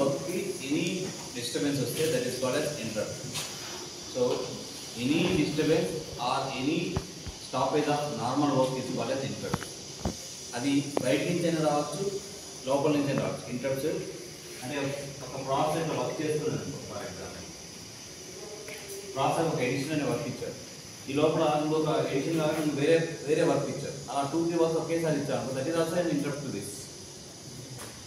work ki any disturbance vaste that is called as interrupt. So any disturbance or any stoppage of normal work is called as interrupt. అది బయట నుంచి అయినా రావచ్చు, లోపల నుంచి అయినా రావచ్చు. ఇంటరప్ట్స్ అంటే ఒక ప్రాసెస్ వర్క్ చేస్తున్నాను. ఫర్ ఎగ్జాంపుల్ ప్రాసెస్ ఒక ఎడిషన్ అనే వర్క్ ఇచ్చారు, ఈ లోపల ఇంకొక ఎడిషన్ కాకుండా వేరే వర్క్ ఇచ్చారు. అలా 2-3 వర్క్స్ ఒకేసారి ఇచ్చారు. That is also an interrupt to this.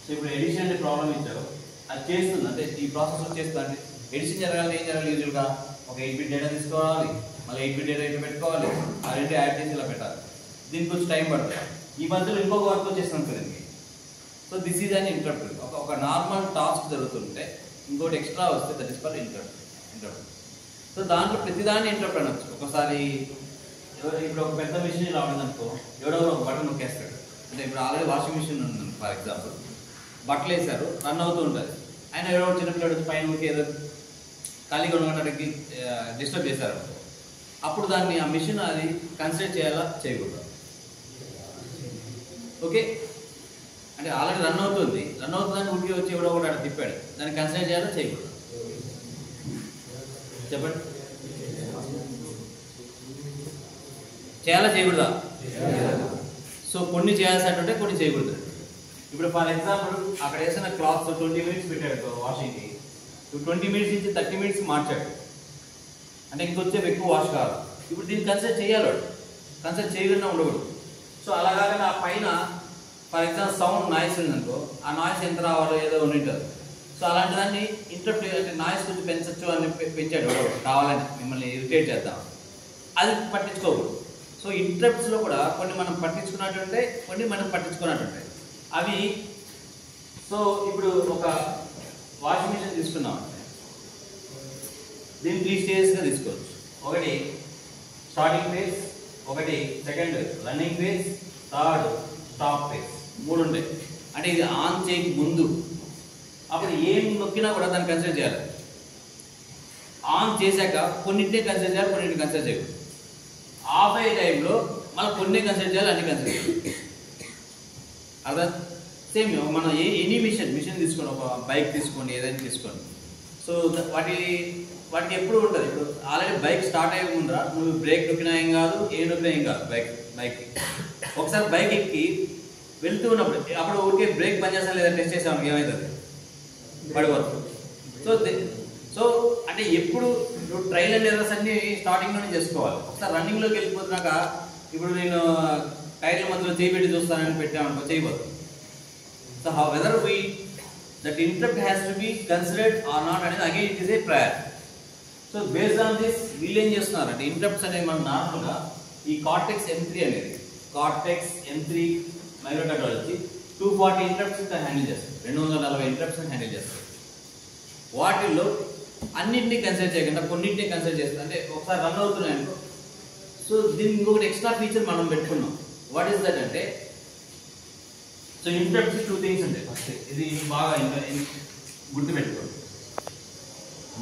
So ఇప్పుడు ఎడిషన్ అనే ప్రాబ్లం ఇచ్చారు, అది చేస్తుంది. అంటే ఈ ప్రాసెస్ చేస్తుంది. అంటే ఎడిషన్ జరగాలి, ఏం జరగాలి? యూజువల్గా ఒక 8 బిట్ డేటా తీసుకోవాలి, మళ్ళీ 8 బిట్ డేటా ఇటు పెట్టుకోవాలి, ఆ రెండు యాడ్ చేసి ఇలా పెట్టాలి. దీనికి కొంచెం టైం పడుతుంది. ఈ మధ్యలో ఇంకొక వర్క్ వచ్చేస్తాం కదండి. సో దిస్ ఈజ్ అని ఇంటరప్ట్. ఒక నార్మల్ టాస్క్ జరుగుతుంటే ఇంకోటి ఎక్స్ట్రా వస్తే that is for interrupt. So దాంట్లో ప్రతిదాన్ని ఇంటరప్ట్ అనొచ్చు. ఒకసారి ఇప్పుడు ఒక పెద్ద మిషన్ ఇలా ఉండదనుకో, ఎవడో ఒక బటన్ నొక్కేస్తాడు. అంటే ఇప్పుడు ఆల్రెడీ వాషింగ్ మిషన్ ఉంది ఫర్ ఎగ్జాంపుల్, బట్టలు వేసారు, రన్ అవుతూ ఉంటుంది. ఆయన ఎవరో చిన్నపిల్లడు పైన ఏదో ఖాళీగా ఉండడానికి డిస్టర్బ్ చేశారు. అప్పుడు దాన్ని ఆ మిషన్ అది కన్సిడర్ చేయాలా, చేయకూడదు? ఓకే, అంటే ఆల్రెడీ రన్ అవుతుందని ఉడికి వచ్చి ఎవడో కూడా అక్కడ తిప్పాడు, దాన్ని కన్సిడర్ చేయాలా, చేయకూడదు? చెప్పండి, చేయాలా, చేయకూడదా? సో కొన్ని చేయాల్సినట్టుంటే కొన్ని చేయకూడదు. ఇప్పుడు ఫర్ ఎగ్జాంపుల్ అక్కడ వేసిన క్లాత్స్ 20 మినిట్స్ పెట్టాడు వాషింగ్కి, 20 మినిట్స్ నుంచి 30 మినిట్స్ మార్చాడు. అంటే ఇంకొచ్చేపు ఎక్కువ వాష్ కావాలి. ఇప్పుడు దీన్ని కన్సిడర్ చేయాలి, వాడు కన్సిడర్ చేయకుండా ఉండకూడదు. సో అలా కాకుండా ఆ పైన ఫర్ ఎగ్జాంపుల్ సౌండ్ నాయిస్ ఉందనుకో, ఆ నాయిస్ ఎంత రావాలో ఏదో ఉండింటారు. సో అలాంటి దాన్ని ఇంటరప్ట్, అంటే నాయిస్ కొంచెం పెంచచ్చు అని పెంచాడు కావాలని, మిమ్మల్ని ఇరిటేట్ చేద్దాం, అది పట్టించుకోకూడదు. సో ఇంటరప్ట్స్లో కూడా కొన్ని మనం పట్టించుకున్నట్టుంటాయి, కొన్ని మనం పట్టించుకున్నట్టుంటాయి అవి. సో ఇప్పుడు ఒక వాషింగ్ మిషన్ తీసుకున్నామంటే దీన్ని 3 స్టేజెస్గా తీసుకోవచ్చు. ఒకటి స్టార్టింగ్ ఫేజ్, ఒకటి second running phase, third stop phase. 3 ఉంటాయి. అంటే ఇది ఆన్ చేయక ముందు అప్పుడు ఏం నొక్కినా కూడా దాన్ని కన్సిడర్ చేయాలి. ఆన్ చేశాక కొన్నింటినే కన్సిడర్ చేయాలి, కొన్నింటిని కన్సిడర్ చేయకూడదు. ఆఫ్ అయ్యే టైంలో మళ్ళీ కొన్ని కన్సిడర్ చేయాలి, అన్ని కన్సిడర్ చేయాలి. అదా సేమ్ మనం ఎనీ మిషన్ తీసుకోండి, ఒక బైక్ తీసుకోండి, ఏదైనా తీసుకోండి. సో వాటికి ఎప్పుడు ఉంటుంది. ఇప్పుడు ఆల్రెడీ బైక్ స్టార్ట్ అయ్యే ముందర నువ్వు బ్రేక్ నొక్కినా ఏం కాదు, ఏ నొక్కినా ఏం కాదు. బైక్ ఒకసారి బైక్ ఎక్కి వెళ్తూ ఉన్నప్పుడు అప్పుడు ఊరికే బ్రేక్ పని చేస్తా లేదా టెస్ట్ చేసాము, ఏమవుతుంది? పడిపోతుంది. సో అంటే ఎప్పుడు నువ్వు ట్రైల్ అండ్ ఎర్రర్స్ అన్ని స్టార్టింగ్లోనే చేసుకోవాలి. ఒకసారి రన్నింగ్లోకి వెళ్ళిపోతున్నాక ఇప్పుడు నేను టైర్ల మధ్యలో చేయబెట్టి చూస్తానని పెట్టామనుకో, చేయబోతుంది. So how whether that interrupt has to be considered or not అనేది again it is a prior. So based on this వీళ్ళు ఏం చేస్తున్నారు అంటే ఇంటరప్ట్స్ అనేవి మనం నార్మల్గా ఈ కార్టెక్స్ M3 అనేది, కార్టెక్స్ M3 మైక్రోకంట్రోలర్ వచ్చి 240 ఇంటరప్ట్స్ హ్యాండిల్ చేస్తారు, 240 ఇంటరప్ట్స్ హ్యాండిల్ చేస్తారు. వాటిల్లో అన్నింటినీ కన్సిడర్ చేయకుండా కొన్నింటినీ కన్సిడర్ చేస్తారు. అంటే ఒకసారి రన్ అవుతున్నాయనుకో, సో దీనికి ఇంకొకటి ఎక్స్ట్రా ఫీచర్ మనం పెట్టుకున్నాం. వాట్ ఈస్ దట్ అంటే, సో ఇంటరప్ట్స్ 2 థింగ్స్ ఉంటాయి. ఫస్ట్ ఇది బాగా గుర్తుపెట్టుకోండి,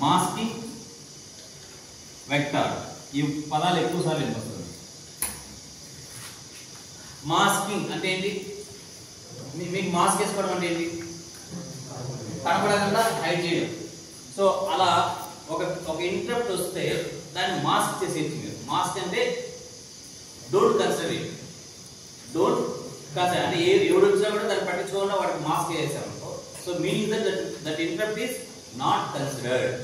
మాస్కింగ్, వెక్టార్. ఈ పదాలు ఎక్కువ సార్లు వినిపిస్తుంది. మాస్కింగ్ అంటే ఏంటి? మీకు మాస్క్ వేసుకోవడం అంటే ఏంటి? కనపడకుండా హైడ్ చేయడం. సో అలా ఒక ఇంటరప్ట్ వస్తే దాన్ని మాస్క్ చేసేది మీరు. మాస్క్ అంటే don't consider it, don't consider అంటే ఎవడు వచ్చినా కూడా దాన్ని పట్టించుకోకుండా వాడికి మాస్క్ వేసాం అనుకో. So meaning that interrupt is not considered.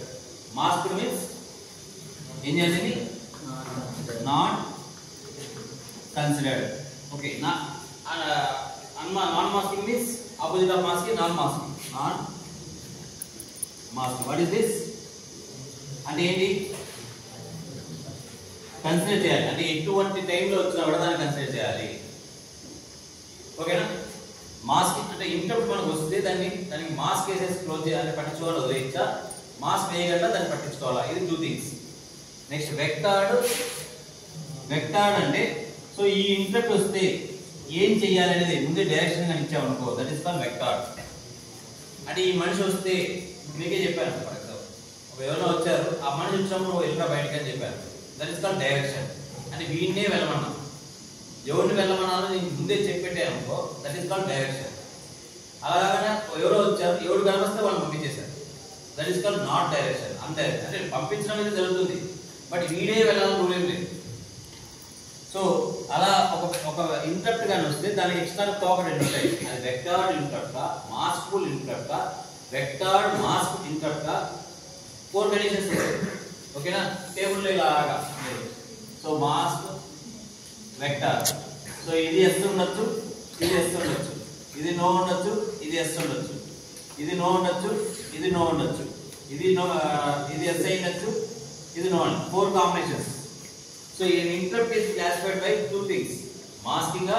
Mask means ఏం చేయాలి? Not considered. Okay, non masking means opposite of masking, non masking. Non masking what is this అంటే ఏంటి? కన్సిడర్ చేయాలి. అంటే ఎటువంటి టైంలో వచ్చినా కూడా దాన్ని కన్సిడర్ చేయాలి. ఓకేనా? మాస్కింగ్ అంటే ఇంటరప్ట్ మనకు వస్తే దానికి మాస్క్ వేసేసి క్లోజ్ చేయాలి, పట్టించుకోవాలి, వదిలేయచ్చా? మాస్క్ వేయకుండా దాన్ని పట్టించుకోవాలా? ఇది 2 థింగ్స్. నెక్స్ట్ వెక్టార్డ్ అంటే, సో ఈ ఇంటరప్ట్ వస్తే ఏం చెయ్యాలి అనేది ముందే డైరెక్షన్ గా ఇచ్చామనుకో, దట్ ఈస్ కాల్డ్ వెక్టార్. అంటే ఈ మనిషి వస్తే మీకే చెప్పాను, ఫర్ ఎగ్జాంపుల్ ఎవరైనా వచ్చారు, ఆ మనిషి వచ్చినప్పుడు వెళ్ళినా బయటకు అని చెప్పారు, దట్ ఈస్ కాల్డ్ డైరెక్షన్. అంటే వీడినే వెళ్ళమన్నాం, ఎవరిని వెళ్ళమన్నారో నీకు ముందే చెప్పి పెట్టామనుకో, దట్ ఈస్ కాల్డ్ డైరెక్షన్. అలాగా ఎవరో వచ్చారు, ఎవరు కనిపిస్తే వాళ్ళు పంపించేది. That is called not direction. అంతే, అంటే పంపించడం అనేది జరుగుతుంది, బట్ వీడే వెళ్ళాలని రూల్ ఏం లేదు. సో అలా ఒక ఇంటరప్ట్ గాని వస్తే దానికి ఎక్స్ట్రా తోక రెండు ఉంటాయి. అది vectored interrupt, maskable interrupt, vectored mask interrupt, 4 conditions ఉంటాయి. ఓకేనా, టేబుల్ లో ఇలాగా. So mask, vector. సో ఇది ఎస్ ఉండొచ్చు, ఇది ఎస్ ఉండొచ్చు, ఇది నో ఉండొచ్చు, ఇది ఎస్ ఉండొచ్చు, ఇది నో ఉండొచ్చు, ఇది నో ఉండొచ్చు, ఇది ఎస్ ఉండొచ్చు, ఇది నో. 4 కాంబినేషన్స్. సో ఈ interrupt is classified by 2 things. Masking,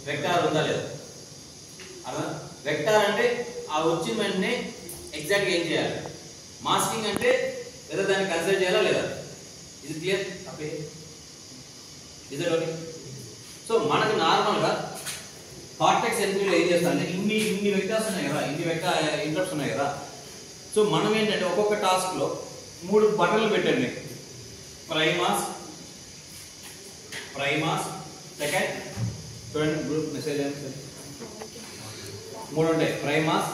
vector ఉందా లేదా. అలా వెక్టార్ అంటే ఆ వచ్చిన వెంటనే ఎగ్జాక్ట్ ఏం చేయాలి. మాస్కింగ్ అంటే లేదా దాన్ని కన్సిడర్ చేయాలా లేదా. ఇది క్లియర్? ఓకే, ఇది ఓకే. సో మనకు నార్మల్ గా కార్టెక్స్ ఎంట్రీలో ఏం చేస్తారంటే ఇన్ని వెక్టార్స్ ఉన్నాయి కదా, ఇన్ని వెక్టార్ ఇంటరప్ట్స్ ఉన్నాయి కదా. సో మనం ఏంటంటే ఒక్కొక్క టాస్క్ లో 3 బటన్లు పెట్టండి. ప్రైమాస్, సెకండ్ చూడండి, గ్రూప్ మెసేజ్ 3 ఉంటాయి. Primask,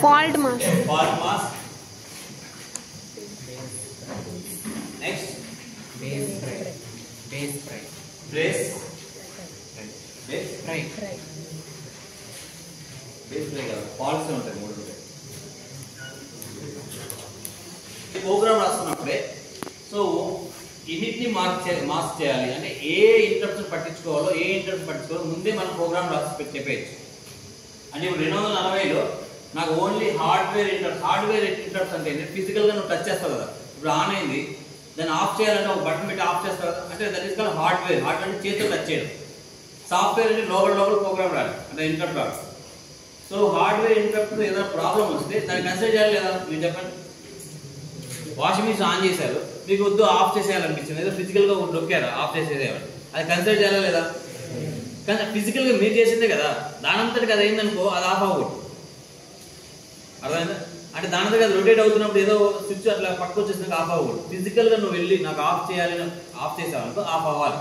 faultmask, next basepri కదా, ఫాల్ట్స్ ఉంటాయి 3 ఉంటాయి. ఈ ప్రోగ్రామ్ రాస్తున్నప్పుడే సో ఇన్నిటిని మార్క్ చేయాలి అంటే ఏ ఇంటరప్ట్స్ పట్టించుకోవాలో ముందే మనం ప్రోగ్రామ్ రాసి చెప్పేయచ్చు. అంటే ఇప్పుడు 240లో నాకు ఓన్లీ హార్డ్వేర్ ఇంటరప్ట్స్ అంటే ఫిజికల్ గా నువ్వు టచ్ చేస్తావు కదా. ఇప్పుడు ఆన్ అయింది, దాన్ని ఆఫ్ చేయాలంటే ఒక బటన్ పెట్టి ఆఫ్ చేస్తావు కదా, అంటే దట్ ఈస్ కాల్డ్ హార్డ్వేర్. అంటే చేతితో టచ్ చేయడం. సాఫ్ట్వేర్ అంటే లోపల ప్రోగ్రామ్ రాదు, అంటే ఇంటరప్ట్ రాదు. సో హార్డ్వేర్ ఇంటరప్ట్ ఏదైనా ప్రాబ్లం వస్తే దాన్ని కన్సిడర్ చేయాలి లేదా. మీరు చెప్పండి, వాషింగ్ మిషన్ ఆన్ చేశారు, మీకు వద్దు ఆఫ్ చేసేయాలనిపించింది, ఏదో ఫిజికల్ గా నొక్కారు ఆఫ్ చేసేదేమని, అది కన్సిడర్ చేయాలా లేదా. కానీ ఫిజికల్ గా మీరు చేసిందే కదా, దానంతటికి అది అయిందనుకో అది ఆఫ్ అవ్వకూడదు. అర్థమైందా. అంటే దానంతటికి అది రొటేట్ అవుతున్నప్పుడు ఏదో స్విచ్ అట్లా పట్టుకొచ్చేసినాక ఆఫ్ అవ్వకూడదు. ఫిజికల్ గా నువ్వు వెళ్ళి నాకు ఆఫ్ చేయాలి, ఆఫ్ చేసావనుకో ఆఫ్ అవ్వాలి.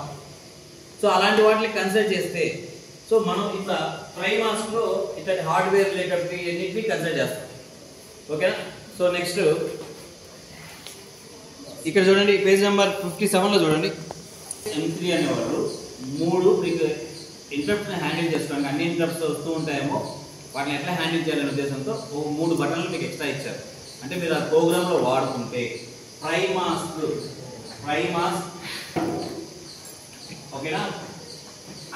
సో అలాంటి వాటిని కన్సిడర్ చేస్తే సో మనం ఇట్లా ప్రైమాస్ లో ఇట్లాంటి హార్డ్వేర్ రిలేటెడ్ అన్నింటినీ కన్సిడర్ చేస్తాం. ఓకేనా. సో నెక్స్ట్ ఇక్కడ చూడండి, పేజ్ నెంబర్ 57లో చూడండి. M3 అనేవాళ్ళు 3 ఇంటరప్ట్స్ హ్యాండిల్ చేసుకోవడానికి, అన్ని ఇంటరప్ట్స్ వస్తూ ఉంటాయేమో వాటిని ఎట్లా హ్యాండిల్ చేయాలనే ఉద్దేశంతో 3 బటన్లు మీకు ఎక్స్ట్రా ఇచ్చారు. అంటే మీరు ఆ ప్రోగ్రామ్ లో వాడుకుంటే ప్రైమాస్ ఓకేనా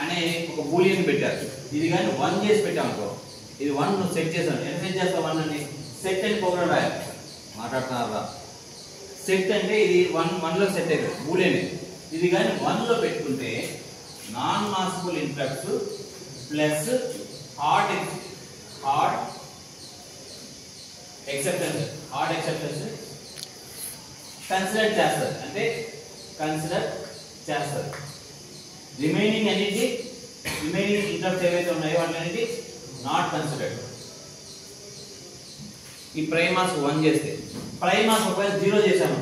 అనే ఒక బూలియన్ పెట్టారు. ఇది కానీ 1 చేసి పెట్టామనుకో, ఇది 1 నువ్వు సెట్ చేసాను. ఎంత సెట్ చేస్తావు 1 అని సెట్ అని ప్రోగ్రామ్ రాయాలి. మాట్లాడుతున్నారా. సెట్ అంటే ఇది 1లో సెట్ అవుతుంది బూలియన్. ఇది కానీ 1లో పెట్టుకుంటే non maskable interrupts plus hard exceptions consider చేస్తారు. అంటే కన్సిడర్ చేస్తారు. రిమైనింగ్ ఇంటరప్ట్స్ ఏవైతే ఉన్నాయో వాటి నాట్ కన్సిడర్డ్. ఈ ప్రైమాస్ 1 చేస్తే, ప్రైమాస్ ఒకవేళ 0 చేశాను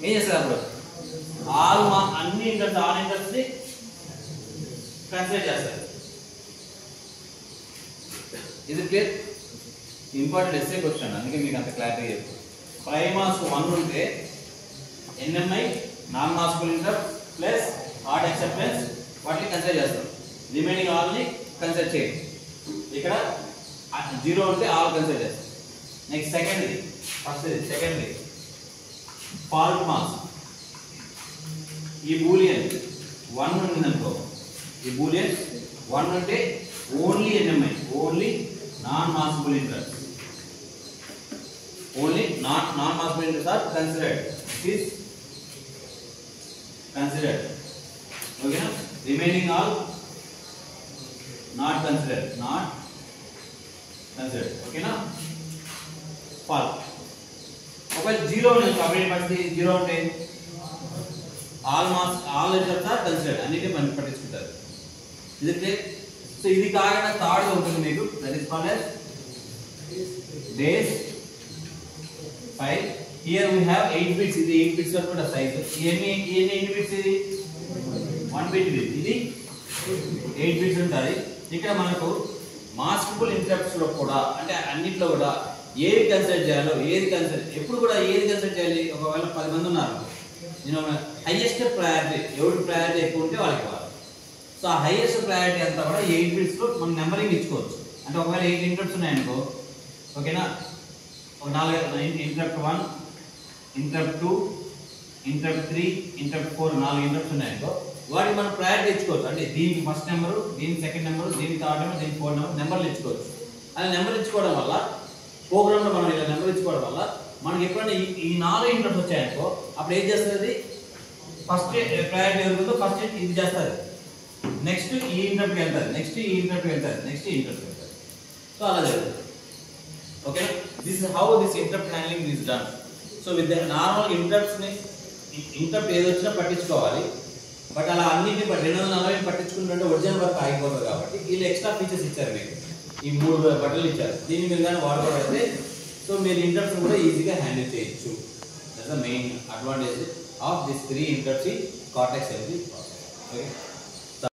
ఏం చేస్తారు అప్పుడు అన్ని ఇంటరప్ట్స్ ని కన్సిడర్ చేస్తారు. ఇది క్లియర్. ఇంపార్టెంట్ ఎస్ఏ క్వశ్చన్, అందుకే మీకు అంత క్లారిటీ చెప్తాను. ప్రైమాస్ 1 ఉంటే NMI non maskable interrupt plus hard exceptions వాటిని కన్సిడర్ చేస్తాం. రిమైనింగ్ ఆల్ ని కన్సిడర్ చేయండి. ఇక్కడ 0 ఉంటే ఆల్ కన్సిడర్ చేస్తాం. Next second faultmask. ఈ బూలియన్ 1 ఉందనుకో, ఈ బూలియన్ 1 ఉంటే only NMI, only non maskable interrupts, only non maskable interrupts are considered. It is considered. ఓకేనా. Remaining all not considered. ఓకేనా. ఫాల్ట్. ఒకవేళ 0 ఉంది, కంప్లీట్ పరిస్థితి 0 ఉంటే ఆల్ ఇంటరప్ట్స్ ఆర్ కన్సిడర్డ్, అన్నిటి పట్టించుకుంటారు. ఇది క్లియర్. సో ఇది కాకుండా థర్డ్ ఉంటుంది మీకు, that is called as base 5. Here we have 8 bits. ఇది 8 బిట్స్ వరకు కూడా సైజ్. ఎన్ని 8 బిట్స్? ఇది 1 బిట్. ఇది 8 బిట్స్ ఉంటుంది. ఇక్కడ మనకు మాస్కబుల్ ఇంటరప్ట్స్ లో కూడా అంటే అన్నిట్లో కూడా ఏది కన్సిడర్ చేయాలో ఎప్పుడు కూడా ఏది కన్సిడర్ చేయాలి. ఒకవేళ 10 మంది ఉన్నారు, నేను హైయెస్ట్ ప్రయారిటీ ఎవరి ప్రయారిటీ ఎక్కువ ఉంటే వాళ్ళకి ఇవ్వాలి. సో ఆ హైయెస్ట్ ప్రయారిటీ అంతా కూడా 8 బిట్స్ లో మనం నెంబరింగ్ ఇచ్చుకోవచ్చు. అంటే ఒకవేళ 8 ఇంటరప్ట్స్ ఉన్నాయనుకో, ఓకేనా, ఒక 4 interrupt 1, interrupt 2, interrupt 3, interrupt 4 4 interrupts ఉన్నాయనుకో, వాటికి మనం ప్రయారిటీ ఇచ్చుకోవచ్చు. అంటే దీనికి ఫస్ట్ నెంబరు, దీనికి సెకండ్ నెంబరు, దీనికి థర్డ్ నెంబర్, దీనికి ఫోర్త్ నెంబర్లు ఇచ్చుకోవచ్చు. అలా నెంబర్ ఇచ్చుకోవడం వల్ల ప్రోగ్రామ్లో మనం ఇలా నెంబర్ ఇచ్చుకోవడం వల్ల మనకి ఎప్పుడైనా ఈ 4 ఇంటరప్ట్స్ వచ్చాయనుకో, అప్పుడు ఏం చేస్తుంది, ఫస్ట్ ప్రయారిటీ ఎవరితో ఫస్ట్ ఇది చేస్తుంది, నెక్స్ట్ ఈ ఇంటరప్ట్కి వెళ్తుంది, నెక్స్ట్ ఈ ఇంటరప్ట్కి వెళ్తుంది, నెక్స్ట్ ఈ ఇంటరప్ట్కి వెళ్తుంది. సో అలా జరుగుతుంది. Okay, this is how this interrupt handling is done. So with normal ఇంటరప్ట్స్ని ఇంటరప్ట్ ఏది వచ్చినా పట్టించుకోవాలి. బట్ అలా అన్నింటినీ 240 పట్టించుకుంటుంటే ఒరిజినల్ వర్క్ ఆగిపోతుంది. కాబట్టి వీళ్ళు ఎక్స్ట్రా ఫీచర్స్ ఇచ్చారు, మీకు ఈ 3 బట్టలు ఇచ్చారు. దీన్ని మీరు కానీ వాడుకోవాలంటే సో మీరు ఇంటరప్ట్స్ కూడా ఈజీగా హ్యాండిల్ చేయొచ్చు. That's the main advantage of this 3 interrupts cortex LB process. Okay.